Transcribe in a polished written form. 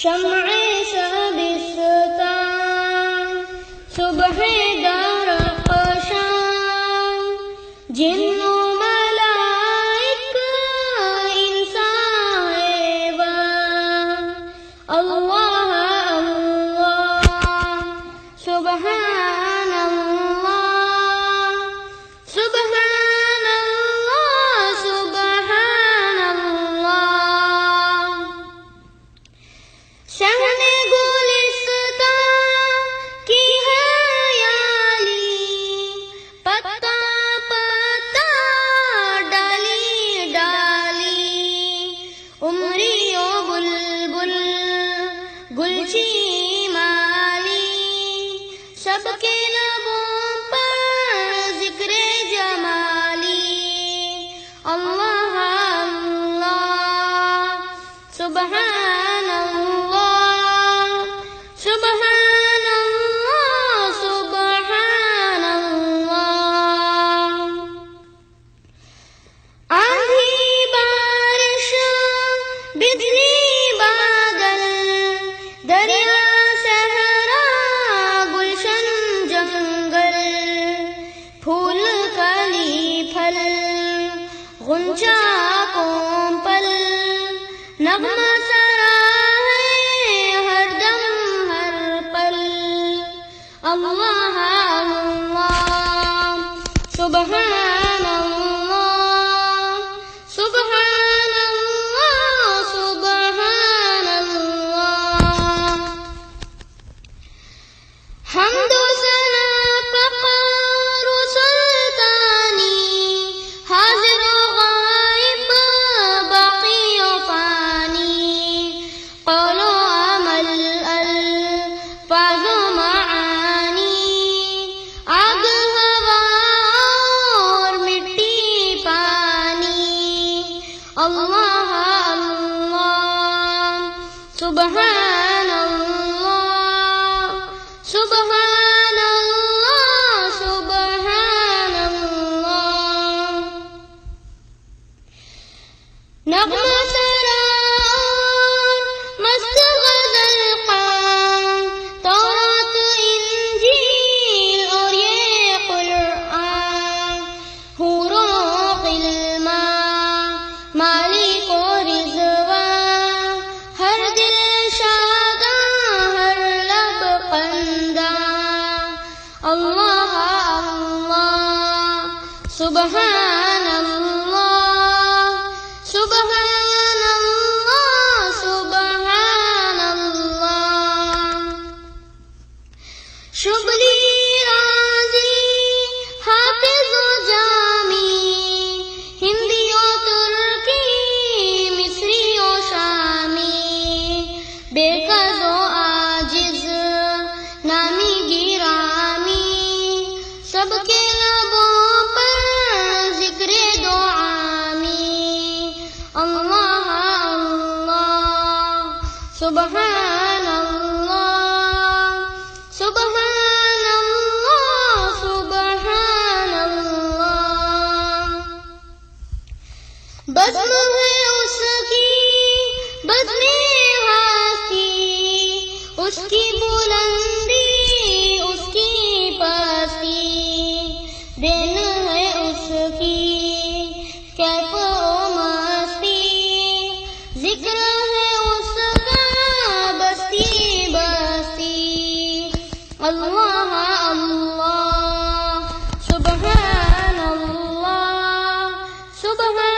شمع شبستان صبح درخشان جن و ملائک انسان حیوان اللہ اللہ سبحان اللہ سبحان اللہ سبحان اللہ شہن گلستان کی حیالی پتا پتا ڈالی ڈالی عمری و بلبل گلچی مالی سب کے لبوں پر ذکر جمالی اللہ اللہ سبحان اللہ سبحان اللہ سبحان اللہ آندھی بارش بجلی بادل دریا صحرا گلشن جنگل پھول کلی پھل غنچہ کومپل نغمہ سرا ہے ہر دم ہر پل اللہ اللہ سبحان اللہ سبحان اللہ سبحان اللہ حمد و ثنا فخر و سلطانی حاضر و غائب باقی و فانی قول و عمل الفاظ و معانی آگ ہوا اور مٹی پانی اللہ اللہ سبحان اللہ سبحان اللہ سبحان اللہ نغمہ سرا اور مست غزل قام تورات انجیل اور یہ قرآن حور و غلمان مالک و رضوان ہر دل شاداں ہر لب قنداں اللہ اللہ سبحان اللہ سبحان اللہ سبحان اللہ شبلی رازی حافظ و جامی ہندی و ترکی مصری و شامی بے قصد و عاجز نامی گرامی سب کے لبوں پر ذکر دعامی اللہ اللہ سبحان اللہ سبحان اللہ سبحان اللہ بزم ہے اس کی بزم ہستی اس کی بلندی اس کی پستی دین ہے اس کی کیف و مستی ذکر ہے اس کا بستی بستی اللہ اللہ سبحان اللہ سبحان